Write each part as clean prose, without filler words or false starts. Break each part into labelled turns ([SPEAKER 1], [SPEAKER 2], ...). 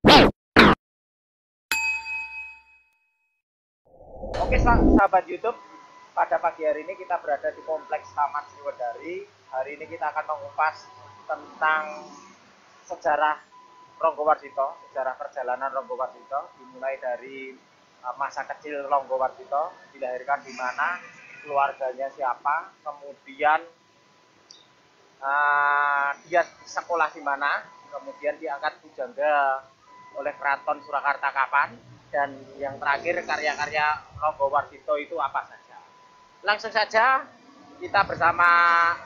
[SPEAKER 1] Oke sahabat YouTube, pada pagi hari ini kita berada di Kompleks Taman Sriwedari. Hari ini kita akan mengupas tentang sejarah Ronggowarsito, sejarah perjalanan Ronggowarsito, dimulai dari masa kecil Ronggowarsito, dilahirkan di mana, keluarganya siapa, kemudian dia sekolah di mana, kemudian diangkat pujangga oleh Keraton Surakarta kapan, dan yang terakhir karya-karya Ronggowarsito itu apa saja. Langsung saja kita bersama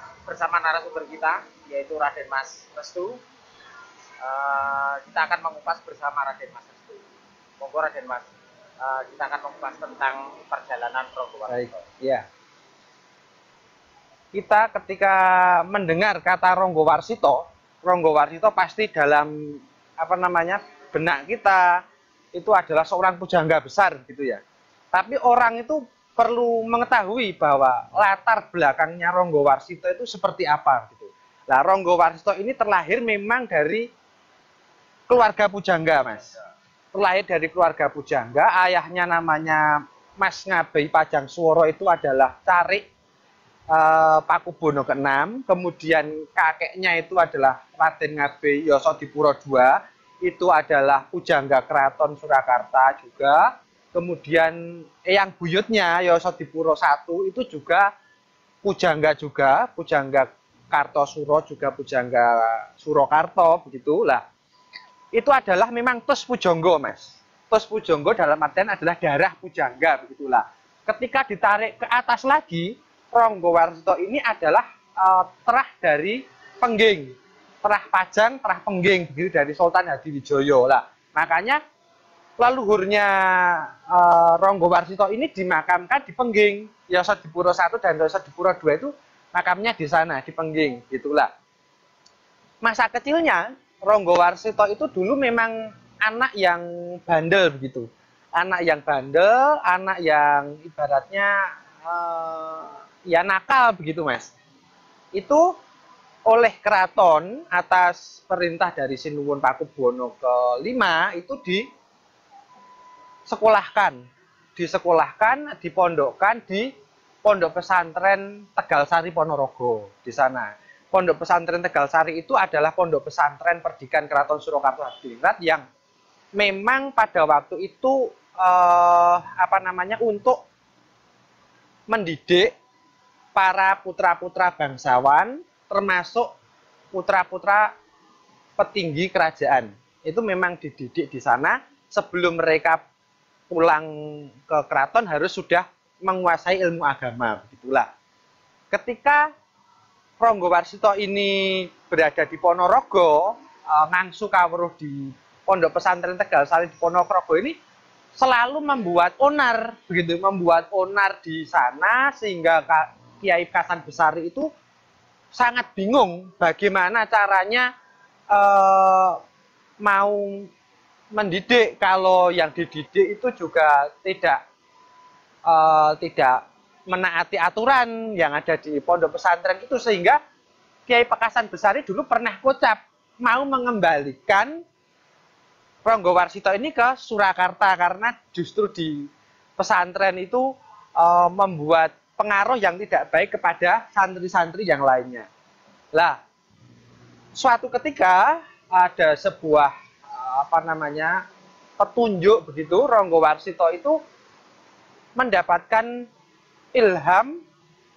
[SPEAKER 1] narasumber kita, yaitu Raden Mas Restu. Kita akan mengupas bersama Raden Mas Restu. Monggo Raden Mas, kita akan mengupas tentang perjalanan Ronggowarsito.
[SPEAKER 2] Ya. Kita ketika mendengar kata Ronggowarsito pasti dalam benak kita itu adalah seorang pujangga besar gitu ya. Tapi orang itu perlu mengetahui bahwa latar belakangnya Ronggowarsito itu seperti apa gitu. Nah, Ronggowarsito ini terlahir memang dari keluarga pujangga, Mas. Terlahir dari keluarga pujangga, ayahnya namanya Mas Ngabei Pajangsworo, itu adalah Carik Pakubono ke-6, kemudian kakeknya itu adalah Raden Ngabei Yosodipuro II, itu adalah pujangga Keraton Surakarta juga. Kemudian eyang buyutnya Yosodipuro I itu juga, pujangga Kartosuro, juga pujangga Surakarta begitulah. Itu adalah memang tus pujangga, Mas. Tus pujangga dalam artian adalah darah pujangga begitulah. Ketika ditarik ke atas lagi, Ronggowarsito ini adalah terah dari Pengging, terah Pajang, terah Pengging, begitu, dari Sultan Hadiwijoyo lah. Makanya leluhurnya Ronggowarsito ini dimakamkan di Pengging. Yosodipuro I dan Yosodipuro II itu makamnya di sana, di Pengging, gitulah. Masa kecilnya Ronggowarsito itu dulu memang anak yang bandel begitu, anak yang bandel, anak yang ibaratnya ya nakal begitu, Mas. Itu oleh keraton atas perintah dari Sinuwun Pakubono ke-5 itu dipondokkan di Pondok Pesantren Tegalsari Ponorogo di sana. Pondok Pesantren Tegalsari itu adalah pondok pesantren perdikan Keraton Surakarta Hadiningrat yang memang pada waktu itu untuk mendidik para putra-putra bangsawan, termasuk putra-putra petinggi kerajaan. Itu memang dididik di sana. Sebelum mereka pulang ke keraton harus sudah menguasai ilmu agama, begitulah. Ketika Ronggowarsito ini berada di Ponorogo, ngangsu kawruh di Pondok Pesantren Tegalsari di Ponorogo ini, selalu membuat onar di sana, sehingga Kiai Hasan Besari itu sangat bingung bagaimana caranya mau mendidik kalau yang dididik itu juga tidak menaati aturan yang ada di pondok pesantren itu, sehingga Kiai Hasan Besari dulu pernah kocap mau mengembalikan Ronggowarsito ini ke Surakarta karena justru di pesantren itu membuat pengaruh yang tidak baik kepada santri-santri yang lainnya. Lah, suatu ketika ada sebuah petunjuk begitu, Ronggowarsito itu mendapatkan ilham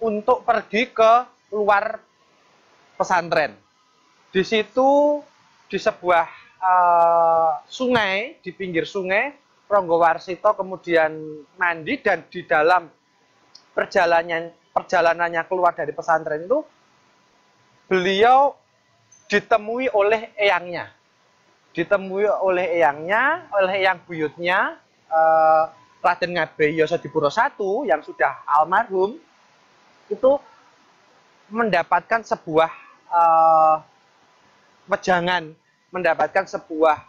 [SPEAKER 2] untuk pergi ke luar pesantren. Di situ, di sebuah sungai, di pinggir sungai, Ronggowarsito kemudian mandi, dan di dalam perjalanannya keluar dari pesantren itu, beliau ditemui oleh eyang buyutnya, Raden Ngabei Yosodipuro I yang sudah almarhum, itu mendapatkan sebuah wejangan, mendapatkan sebuah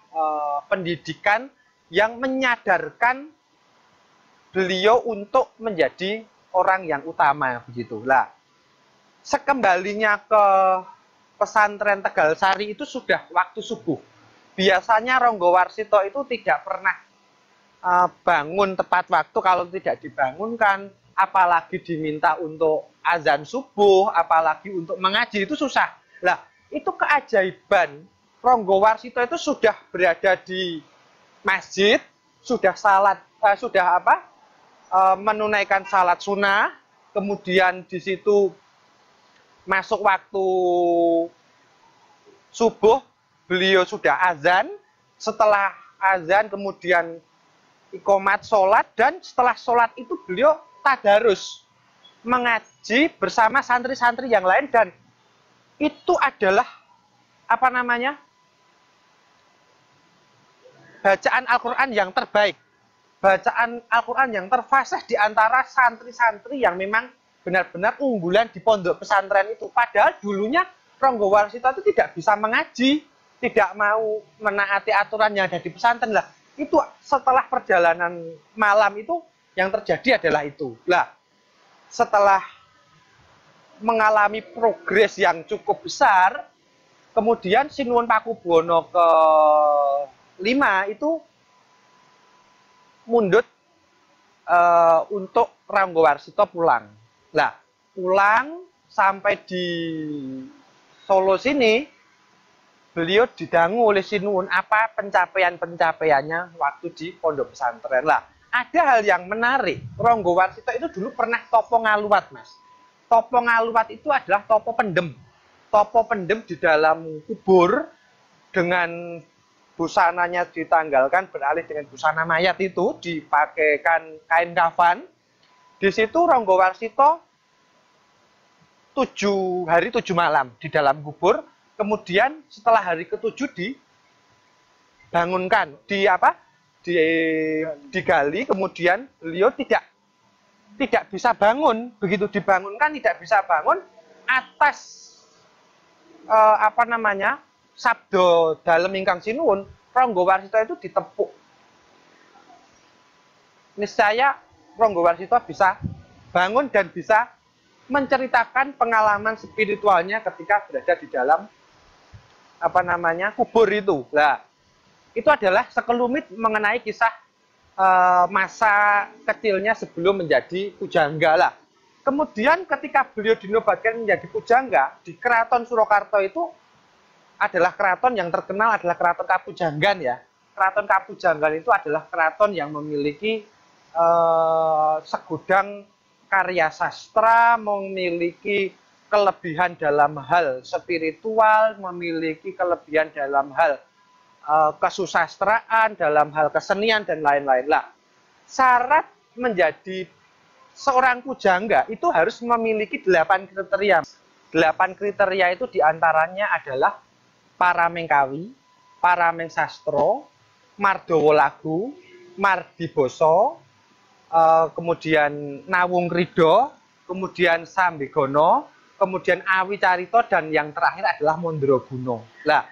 [SPEAKER 2] pendidikan yang menyadarkan beliau untuk menjadi orang yang utama begitulah. Sekembalinya ke pesantren Tegalsari itu sudah waktu subuh. biasanya Ronggo Warsito itu tidak pernah bangun tepat waktu. Kalau tidak dibangunkan, apalagi diminta untuk azan subuh, apalagi untuk mengaji, itu susah. Lah, itu keajaiban. Ronggo Warsito itu sudah berada di masjid, sudah salat, menunaikan salat sunnah, kemudian di situ masuk waktu subuh, beliau sudah azan, setelah azan kemudian iqomat sholat, dan setelah sholat itu beliau tadarus, mengaji bersama santri-santri yang lain, dan itu adalah apa namanya, bacaan Al-Quran yang terbaik, bacaan Al-Quran yang terfasih di antara santri-santri yang memang benar-benar unggulan di pondok pesantren itu. Padahal dulunya Ronggo Warsito itu tidak bisa mengaji, tidak mau menaati aturan yang ada di pesantren. Lah, itu setelah perjalanan malam itu yang terjadi adalah itu. Lah, setelah mengalami progres yang cukup besar, kemudian Sinuwun Pakubuwono ke-5 itu mundut untuk Ronggo Warsito pulang. Lah, pulang sampai di Solo sini, beliau didangu oleh Sinuwun apa pencapaian-pencapaiannya waktu di pondok pesantren. Lah, ada hal yang menarik. Ronggo Warsito itu dulu pernah topo ngaluat, Mas. Topo ngaluat itu adalah topo pendem. Topo pendem di dalam kubur dengan busananya ditanggalkan beralih dengan busana mayat, itu dipakaikan kain kafan. Di situ Ronggo Warsito 7 hari 7 malam di dalam kubur. Kemudian setelah hari ke-7 dibangunkan, digali, kemudian beliau tidak bisa bangun. Begitu dibangunkan tidak bisa bangun atas sabdo dalem ingkang Sinuwun, Ronggo Warsito itu ditepuk. Niscaya Ronggo Warsito bisa bangun dan bisa menceritakan pengalaman spiritualnya ketika berada di dalam kubur itu. Nah, itu adalah sekelumit mengenai kisah masa kecilnya sebelum menjadi pujangga lah. Kemudian ketika beliau dinobatkan menjadi pujangga di Keraton Surakarta, itu adalah keraton yang terkenal adalah Keraton Kapujanggan ya. Keraton Kapujanggan itu adalah keraton yang memiliki segudang karya sastra, memiliki kelebihan dalam hal spiritual, memiliki kelebihan dalam hal kesusastraan, dalam hal kesenian dan lain-lain. Lah, syarat menjadi seorang pujangga itu harus memiliki 8 kriteria. 8 kriteria itu diantaranya adalah paramengkawi, parameng sastro, mardawa lagu, mardiboso, kemudian nawung rido, kemudian sambegono, kemudian awi carito, dan yang terakhir adalah mondroguno. Nah,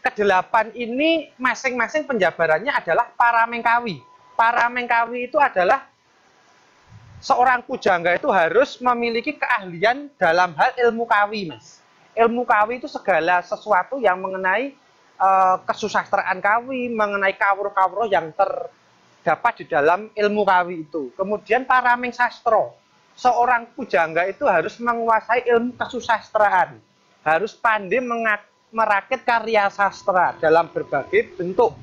[SPEAKER 2] ke-8 ini masing-masing penjabarannya adalah paramengkawi. Paramengkawi itu adalah seorang pujangga itu harus memiliki keahlian dalam hal ilmu kawi, Mas. Ilmu kawi itu segala sesuatu yang mengenai kesusastraan kawi, mengenai kawruh-kawruh yang terdapat di dalam ilmu kawi itu. Kemudian parameng sastro, seorang pujangga itu harus menguasai ilmu kesusastraan, harus pandai merakit karya sastra dalam berbagai bentuk,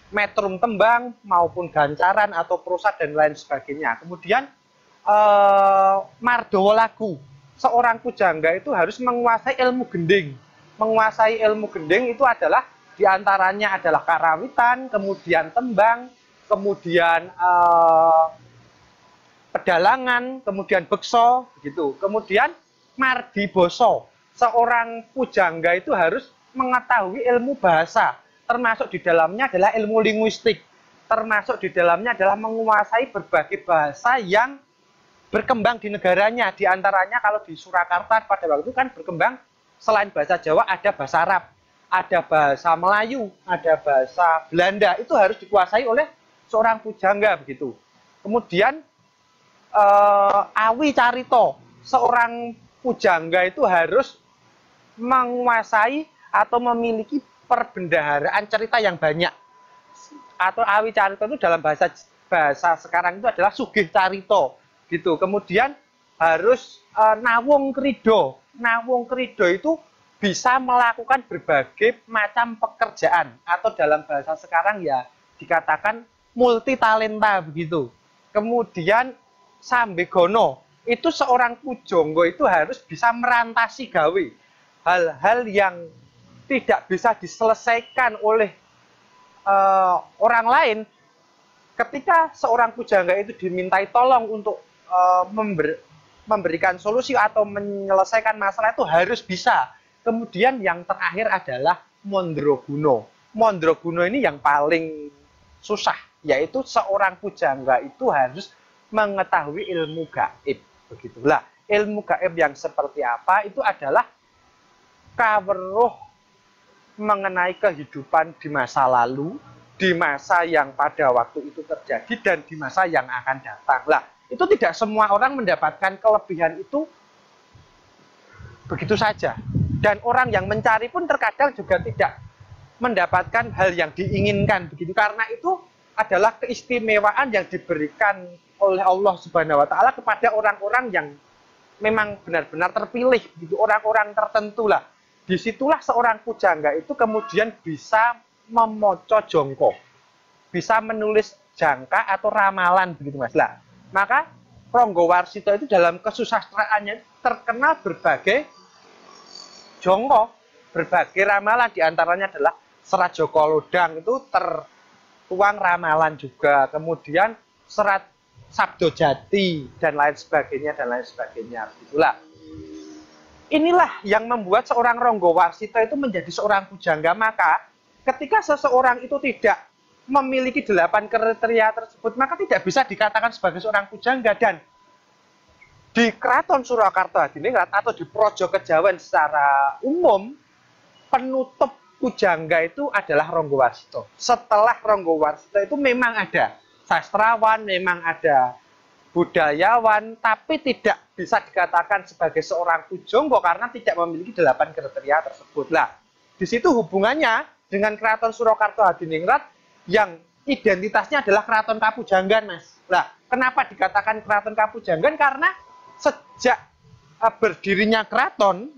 [SPEAKER 2] metrum tembang maupun gancaran atau prosa dan lain sebagainya. Kemudian mardawa lagu, seorang pujangga itu harus menguasai ilmu gending. Menguasai ilmu gending itu adalah diantaranya adalah karawitan, kemudian tembang, kemudian pedalangan, kemudian bekso, begitu. Kemudian mardiboso, seorang pujangga itu harus mengetahui ilmu bahasa, termasuk di dalamnya adalah ilmu linguistik, termasuk di dalamnya adalah menguasai berbagai bahasa yang berkembang di negaranya. Di antaranya kalau di Surakarta pada waktu itu kan berkembang selain bahasa Jawa ada bahasa Arab, ada bahasa Melayu, ada bahasa Belanda. Itu harus dikuasai oleh seorang pujangga begitu. Kemudian awi carito, seorang pujangga itu harus menguasai atau memiliki perbendaharaan cerita yang banyak. Atau awi carito itu dalam bahasa sekarang itu adalah sugih carito gitu. Kemudian harus nawung krido. Nawung krido itu bisa melakukan berbagai macam pekerjaan atau dalam bahasa sekarang ya dikatakan multi talenta begitu. Kemudian sambegono itu seorang pujangga itu harus bisa merantasi gawe hal-hal yang tidak bisa diselesaikan oleh orang lain. Ketika seorang pujangga itu dimintai tolong untuk memberikan solusi atau menyelesaikan masalah itu harus bisa. Kemudian yang terakhir adalah mondroguno. Mondroguno ini yang paling susah, yaitu seorang pujangga itu harus mengetahui ilmu gaib. Begitulah. Ilmu gaib yang seperti apa itu adalah kaweruh mengenai kehidupan di masa lalu, di masa yang pada waktu itu terjadi, dan di masa yang akan datang. Lah, itu tidak semua orang mendapatkan kelebihan itu begitu saja. Dan orang yang mencari pun terkadang juga tidak mendapatkan hal yang diinginkan begitu. Karena itu adalah keistimewaan yang diberikan oleh Allah Subhanahu wa taala kepada orang-orang yang memang benar-benar terpilih begitu, orang-orang tertentu lah. Disitulah seorang pujangga itu kemudian bisa memoco jongko, bisa menulis jangka atau ramalan begitu Mas. Lah, maka Ranggawarsita itu dalam kesusastraannya terkenal berbagai jongko, berbagai ramalan, diantaranya adalah Serat Joko Lodang itu tertuang ramalan juga, kemudian Serat Sabdo Jati dan lain sebagainya dan lain sebagainya. Itulah. Inilah yang membuat seorang Ranggawarsita itu menjadi seorang pujangga. Maka ketika seseorang itu tidak memiliki 8 kriteria tersebut, maka tidak bisa dikatakan sebagai seorang pujangga. Dan di Keraton Surakarta Hadiningrat atau di Projo Kejawen secara umum, penutup pujangga itu adalah Ranggawarsita. Setelah Ranggawarsita itu memang ada sastrawan, memang ada budayawan, tapi tidak bisa dikatakan sebagai seorang pujangga karena tidak memiliki 8 kriteria tersebut. Lah, di situ hubungannya dengan Keraton Surakarta Hadiningrat yang identitasnya adalah Keraton Kapujanggan, Mas. Lah, kenapa dikatakan Keraton Kapujanggan? Karena sejak berdirinya keraton,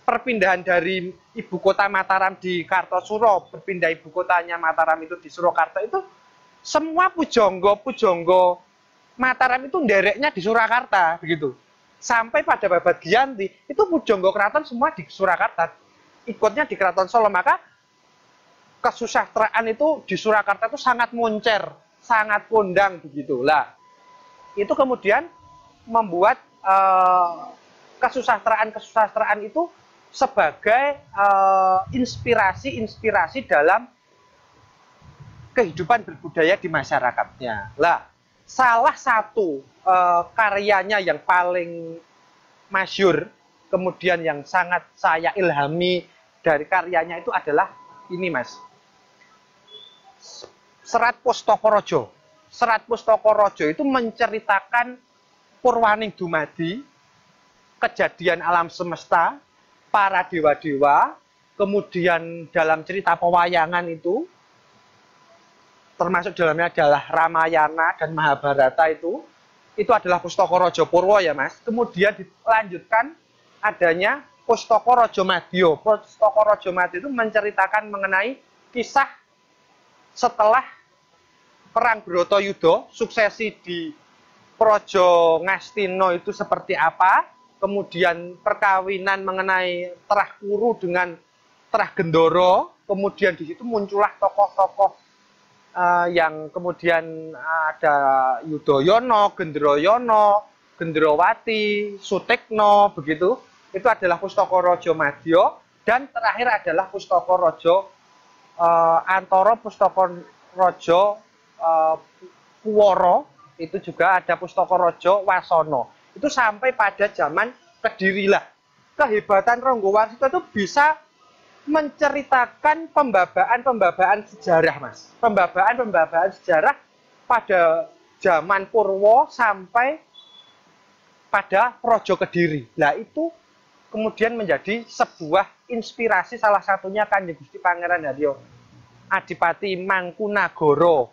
[SPEAKER 2] perpindahan dari ibu kota Mataram di Kartosuro, berpindah ibu kotanya Mataram itu di Surakarta itu, semua pujangga Mataram itu ndereknya di Surakarta begitu. Sampai pada Babad Giyanti itu pujangga keraton semua di Surakarta, ikutnya di Keraton Solo. Maka kesusastraan itu di Surakarta itu sangat moncer, sangat kondang begitu. Lah, itu kemudian membuat kesusastraan itu sebagai inspirasi dalam kehidupan berbudaya di masyarakatnya. Lah, salah satu karyanya yang paling masyhur, kemudian yang sangat saya ilhami dari karyanya itu adalah ini, Mas. Serat Pustaka-Raja. Serat Pustaka-Raja itu menceritakan purwaning dumadi, kejadian alam semesta, para dewa-dewa, kemudian dalam cerita pewayangan itu, termasuk dalamnya adalah Ramayana dan Mahabharata itu adalah Pustaka Raja Purwa ya Mas. Kemudian dilanjutkan adanya Pustaka Raja Madya. Pustaka Raja Madya itu menceritakan mengenai kisah setelah perang Bratayuda, suksesi di Praja Ngastina itu seperti apa, kemudian perkawinan mengenai Terah Kuru dengan Terah Gendara, kemudian di situ muncullah tokoh-tokoh yang kemudian ada Yudhoyono, Gendrayono, Gendrawati, Sutikna, begitu. Itu adalah Pustaka Raja Madya, dan terakhir adalah Pustaka Raja antara Pustaka Raja Kuwara, itu juga ada Pustaka Raja Wasana. Itu sampai pada zaman Kediri lah. Kehebatan Ranggawarsita itu bisa menceritakan pembabaan sejarah, Mas. Pembabaan sejarah pada zaman Purwa sampai pada Projo Kediri. Nah, itu kemudian menjadi sebuah inspirasi, salah satunya Kanjeng Gusti Pangeran Haryo Adipati Mangkunagara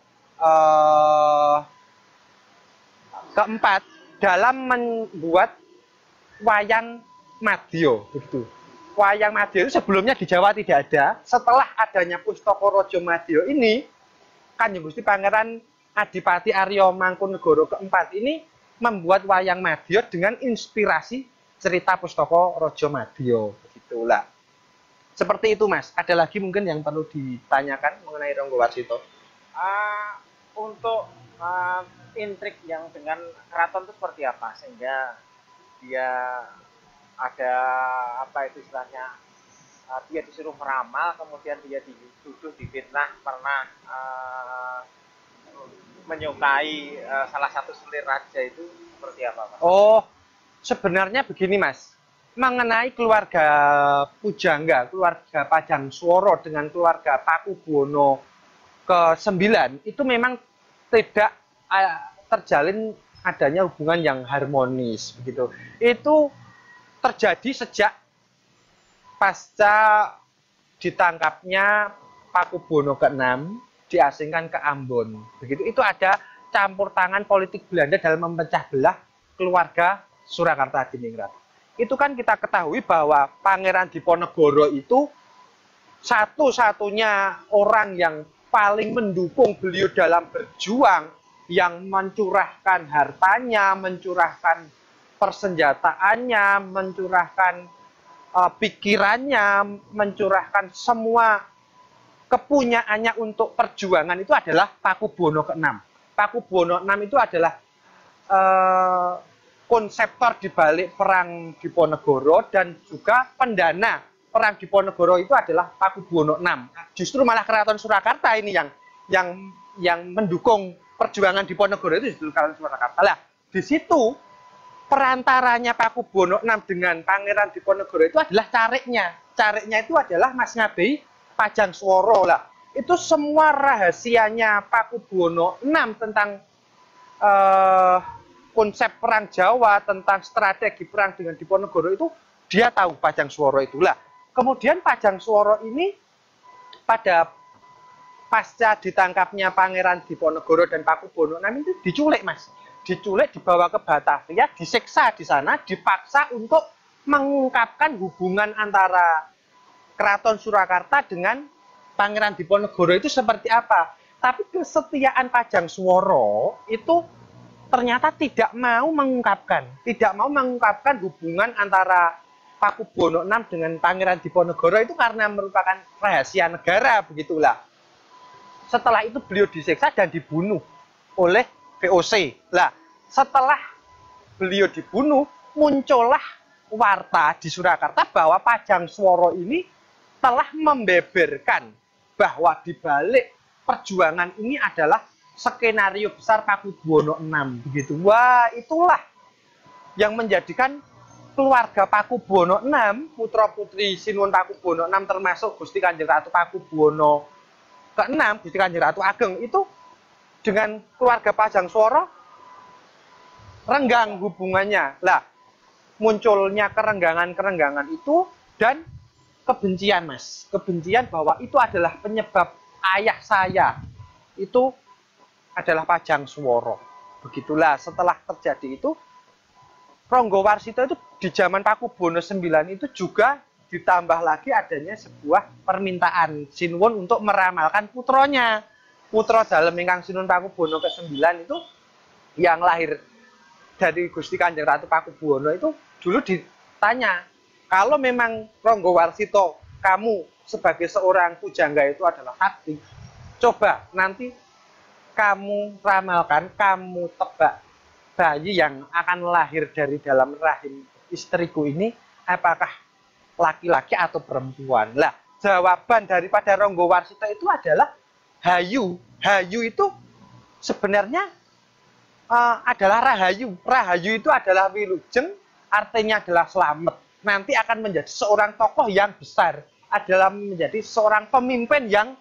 [SPEAKER 2] keempat dalam membuat wayang madya begitu. Wayang madya itu sebelumnya di Jawa tidak ada. Setelah adanya Pustaka Raja Madya ini, Kanjeng Gusti Pangeran Adipati Arya Mangkunagara keempat ini membuat wayang madya dengan inspirasi cerita Pustaka Raja Madya. Begitulah. Seperti itu, Mas. Ada lagi mungkin yang perlu ditanyakan mengenai Ranggawarsita?
[SPEAKER 1] Untuk intrik yang dengan keraton itu seperti apa sehingga dia ada apa itu istilahnya, dia disuruh meramal, kemudian dia dituduh difitnah pernah menyukai salah satu selir raja, itu seperti apa, Mas?
[SPEAKER 2] Oh, sebenarnya begini, Mas. Mengenai keluarga Pujangga, keluarga Pajangswara dengan keluarga Pakubuwana ke-9 itu memang tidak terjalin adanya hubungan yang harmonis begitu. Itu terjadi sejak pasca ditangkapnya Pakubuwana ke-6 diasingkan ke Ambon. Begitu, itu ada campur tangan politik Belanda dalam memecah belah keluarga Surakarta Hadiningrat. Itu kan kita ketahui bahwa Pangeran Diponegoro itu satu-satunya orang yang paling mendukung beliau dalam berjuang, yang mencurahkan hartanya, mencurahkan persenjataannya, mencurahkan pikirannya, mencurahkan semua kepunyaannya untuk perjuangan, itu adalah Pakubuwana ke-6. Pakubuwana ke-6 itu adalah konseptor di balik perang Diponegoro, dan juga pendana perang Diponegoro itu adalah Pakubuwana ke-6. Justru malah Keraton Surakarta ini yang mendukung perjuangan Diponegoro itu justru Keraton Surakarta. Lah, di situ perantaranya Pakubuwana ke-6 dengan Pangeran Diponegoro itu adalah cariknya. Cariknya itu adalah Mas Ngabei Pajangswara. Lah, itu semua rahasianya Pakubuwana ke-6 tentang konsep perang Jawa, tentang strategi perang dengan Diponegoro itu dia tahu, Pajangswara itulah. Kemudian Pajangswara ini pada pasca ditangkapnya Pangeran Diponegoro dan Pakubuwana ke-6 itu diculik, Mas. Diculik, dibawa ke Batavia, disiksa di sana, dipaksa untuk mengungkapkan hubungan antara Keraton Surakarta dengan Pangeran Diponegoro itu seperti apa. Tapi kesetiaan Pajangswara itu ternyata tidak mau mengungkapkan hubungan antara Pakubuwana ke-6 dengan Pangeran Diponegoro itu karena merupakan rahasia negara, begitulah. Setelah itu beliau disiksa dan dibunuh oleh VOC. Lah, setelah beliau dibunuh, muncullah warta di Surakarta bahwa Pajangswara ini telah membeberkan bahwa di balik perjuangan ini adalah skenario besar Pakubuwana ke-6 begitu. Wah, itulah yang menjadikan keluarga Pakubuwana ke-6, putra-putri Sinuwun Pakubuwana ke-6 termasuk Gusti Kanjeng Ratu Pakubuwana ke-6, Gusti Kanjeng Ratu Ageng itu dengan keluarga Pajangswara renggang hubungannya. Lah, munculnya kerenggangan-kerenggangan itu dan kebencian, Mas. Kebencian bahwa itu adalah penyebab ayah saya itu adalah Pajangswara. Begitulah, setelah terjadi itu, Ranggawarsita itu di zaman Pakubuwana ke-9 itu juga ditambah lagi adanya sebuah permintaan Sinuwun untuk meramalkan putranya. Putra dalem ingkang Sinuwun Pakubuwana ke-9 itu yang lahir dari Gusti Kanjeng Ratu Pakubuwana itu dulu ditanya, kalau memang Ranggawarsita kamu sebagai seorang pujangga itu adalah sakti, coba nanti kamu ramalkan, kamu tebak bayi yang akan lahir dari dalam rahim istriku ini apakah laki-laki atau perempuan. Lah, jawaban daripada Ranggawarsita itu adalah Hayu. Hayu itu sebenarnya adalah Rahayu. Rahayu itu adalah wilujeng, artinya adalah selamat. Nanti akan menjadi seorang tokoh yang besar, adalah menjadi seorang pemimpin yang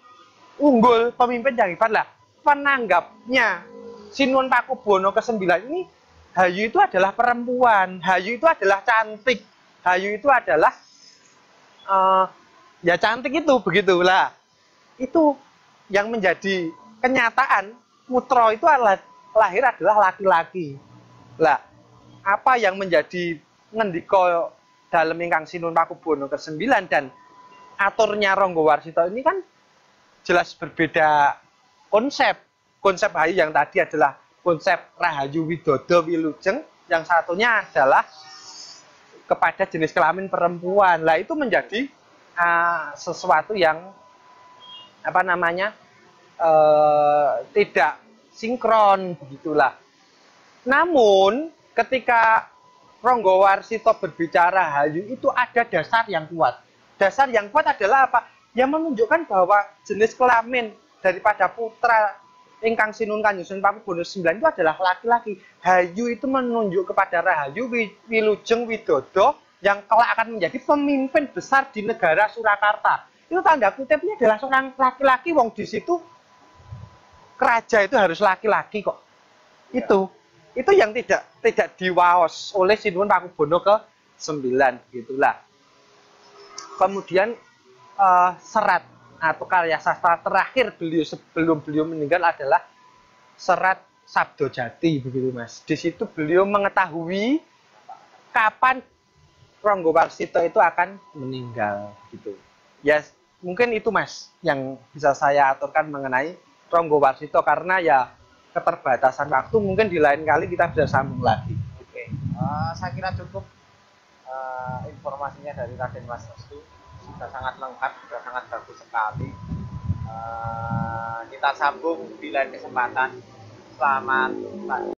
[SPEAKER 2] unggul, pemimpin yang hebat. Lah, penanggapnya Sinuwun Pakubuwana ke-9 ini, Hayu itu adalah perempuan, Hayu itu adalah cantik, Hayu itu adalah ya cantik itu, begitulah. Itu yang menjadi kenyataan putra itu lahir adalah laki-laki. Lah, apa yang menjadi ngendika dalem ingkang Sinun Pakubono ke-9 dan aturnya Rangga Warsita ini kan jelas berbeda konsep. Konsep Hayu yang tadi adalah konsep Rahayu Widodo Wilujeng, yang satunya adalah kepada jenis kelamin perempuan. Lah itu menjadi sesuatu yang apa namanya tidak sinkron begitulah. Namun ketika Rangga Warsita berbicara Hayu itu ada dasar yang kuat. Dasar yang kuat adalah apa? Yang menunjukkan bahwa jenis kelamin daripada putra ingkang Sinun Kanjeng Pakubono 9 itu adalah laki-laki. Hayu itu menunjuk kepada Rahayu Wilujeng Widodo yang kelak akan menjadi pemimpin besar di negara Surakarta. Itu tanda kutipnya adalah seorang laki-laki, wong di situ keraja itu harus laki-laki kok. Itu yang tidak diwaos oleh Sinun Pakubono ke-9 gitulah. Kemudian serat atau karya sastra terakhir beliau sebelum beliau meninggal adalah serat Sabdo Jati begitu Mas. Di situ beliau mengetahui kapan Rangga Warsita itu akan meninggal gitu. Ya mungkin itu Mas yang bisa saya aturkan mengenai Rangga Warsita, karena ya keterbatasan waktu, mungkin di lain kali kita bisa sambung lagi.
[SPEAKER 1] Oke, saya kira cukup informasinya dari Raden Mas Restu, sudah sangat lengkap, sudah sangat bagus sekali. Kita sambung di lain kesempatan. Selamat pagi.